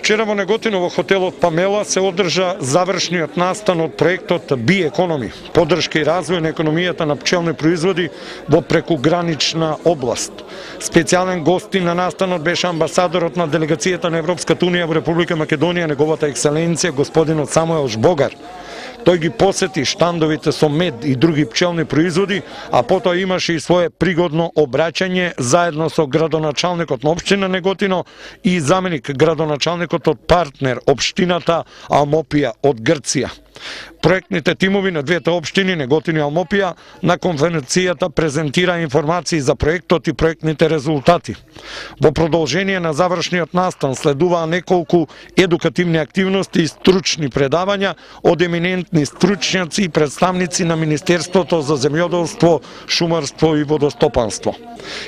Вчера во Неготино во хотелот Памела се одржа завршниот настан од проектот Би-економи, поддршка и развој на економијата на пчелни производи во прекугранична област. Специјален гостин на настанот беше амбасадорот на делегацијата на Европската унија во Република Македонија, неговата екселенција господинот Самуел Жбогар. Тој ги посети штандовите со мед и други пчелни производи, а потоа имаше и свое пригодно обраќање заедно со градоначалникот на општина Неготино и заменик градоначалникот од партнер општината Алмопија од Грција. Проектните тимови на двете општини Неготино и Алмопија на конференцијата презентира информации за проектот и проектните резултати. Во продолжение на завршниот настан следуваа неколку едукативни активности и стручни предавања од еминентни стручњаци и представници на Министерството за земјоделство, шумарство и водостопанство.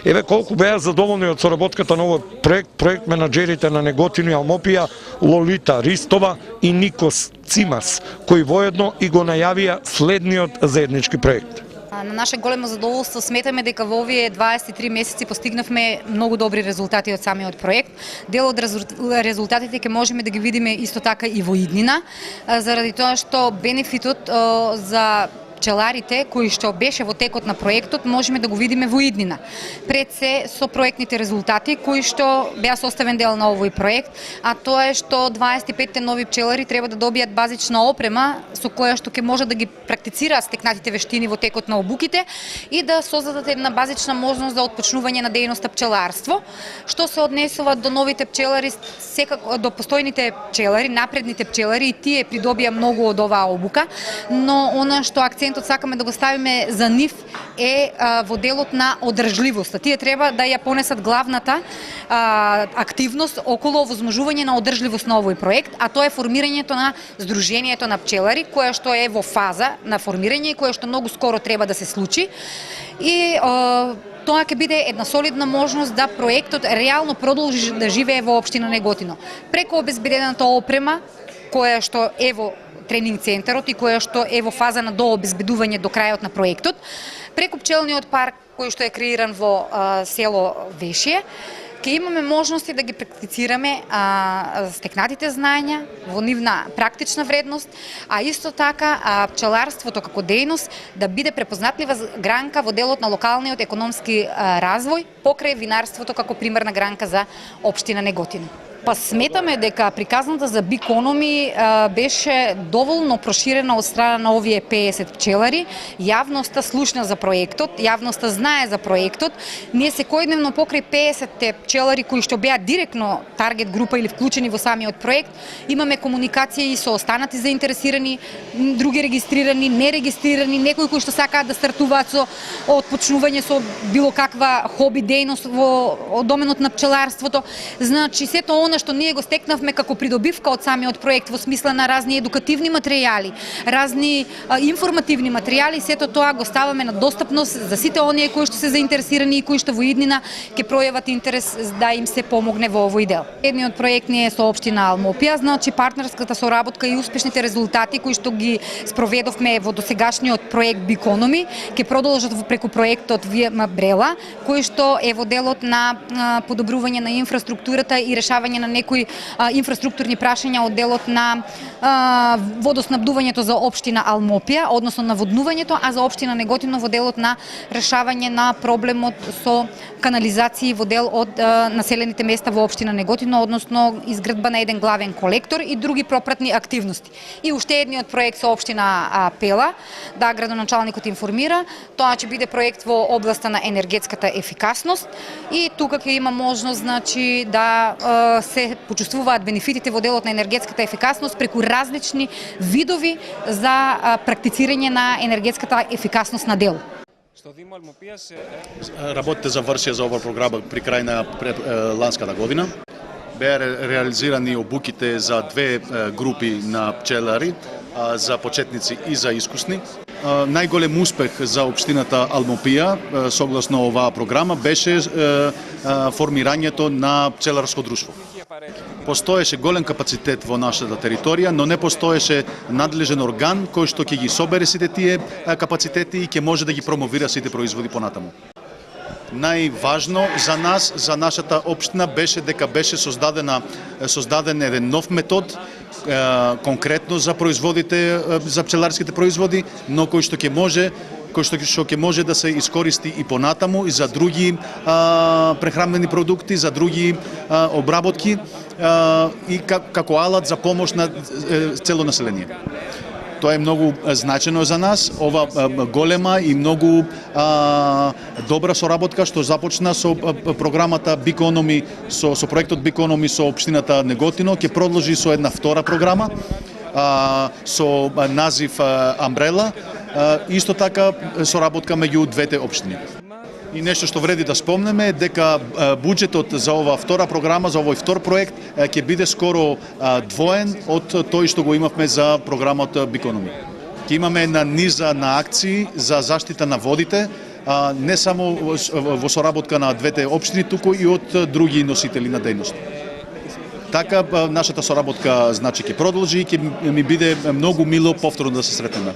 Еве колку беа задоволни од соработката на овој проект менаџерите на Неготино и Алмопија Лолита Ристова и Никос Цимас, кои воедно и го најавија следниот заеднички проект. На наше големо задоволство сметаме дека во овие 23 месеци постигнавме многу добри резултати од самиот проект. Дел од резултатите ќе можеме да ги видиме исто така и во иднина, заради тоа што бенефитот за пчеларите кои што беше во текот на проектот можеме да го видиме во иднина. Пред се со проектните резултати кои што беа составен дел на овој проект, а тоа е што 25 нови пчелари треба да добијат базична опрема со која што ќе може да ги практицираат стекнатите вештини во текот на обуките и да создадат една базична можност за отпочнување на дејноста пчеларство, што се однесува до новите пчелари, секако до постојните пчелари, напредните пчелари, и тие придобија многу од оваа обука, но она што акцентот сакаме да го ставиме за нив е во делот на одржливост. Тие треба да ја понесат главната активност околу возможување на одржливост на овој проект, а тоа е формирањето на Сдруженијето на пчелари, кое што е во фаза на формирање и кое што многу скоро треба да се случи. И тоа ќе биде една солидна можност да проектот реално продолжи да живее во општина Неготино. Преку обезбедената опрема, која што е во тренинг центарот и која што е во фаза на дообезбедување до крајот на проектот, преку пчелниот парк кој што е креиран во село Вешие, ќе имаме можности да ги практицираме стекнатите знаења во нивна практична вредност, а исто така пчеларството како дејност да биде препознатлива гранка во делот на локалниот економски развој покрај винарството како примерна гранка за општина Неготино. Па сметаме дека приказната за Би-економи беше доволно проширена од страна на овие 50 пчелари. Јавноста слушна за проектот, јавноста знае за проектот. Ние секојдневно покрај 50 пчелари кои што беа директно таргет група или вклучени во самиот проект, имаме комуникација и со останати заинтересирани, други регистрирани, нерегистрирани, некои кои што сакаат да стартуваат со отпочнување со било каква хоби дејност во доменот на пчеларството. Значи сето она што ние го стекнавме како придобивка од самиот проект во смисла на разни едукативни материјали, разни информативни материјали, сето тоа го ставаме на достапност за сите оние кои што се заинтересирани и кои што во иднина ќе пројават интерес да им се помогне во овој дел. Едниот проект не е со општина Алмопија, значи партнерската соработка и успешните резултати кои што ги спроведовме во досегашниот проект Би-економи ќе продолжат преку проектот Вијама Брела, кој што е во делот на подобрување на инфраструктурата и решавање на некои инфраструктурни прашања од делот на водоснабдувањето за општина Алмопија, односно наводнувањето, а за општина Неготино во делот на решавање на проблемот со канализации во дел од населените места во општина Неготино, односно изградба на еден главен колектор и други пропратни активности. И уште едниот проект со општина Пела, да градоначалникот информира, тоа ќе биде проект во областа на енергетската ефикасност и тука ќе има можност значи да се почувствуваат бенефитите во делот на енергетската ефикасност преку различни видови за практицирање на енергетската ефикасност на дело. Работите завршија за оваа програма при крај на ланската година. Беа реализирани обуките за две групи на пчелари, за почетници и за искусни. Најголем успех за општината Алмопија согласно оваа програма беше формирањето на пчеларско друштво. Постоеше голем капацитет во нашата територија, но не постоеше надлежен орган кој што ќе ги собере сите тие капацитети и ќе може да ги промовира сите производи понатаму. Најважно за нас, за нашата општина, беше дека беше создаден еден нов метод, конкретно за производите, за пчеларските производи, но кој што ќе може да се искористи и понатаму и за други прехранбени продукти, за други обработки и како алат за помош на цело население. Тоа е многу значено за нас, ова голема и многу добра соработка што започна со програмата Бикономи, со проектот Бикономи со општината Неготино, ќе продолжи со една втора програма со назив Амбрела, исто така соработка меѓу двете општини. И нешто што вреди да спомнеме е дека буџетот за ова втора програма, за овој втор проект ќе биде скоро двоен од тој што го имавме за програмот Бикономи. Ќе имаме една низа на акции за заштита на водите, не само во соработка на двете општини, туку и од други носители на дејност. Така нашата соработка значи ќе продолжи и ќе ми биде многу мило повторно да се сретнеме.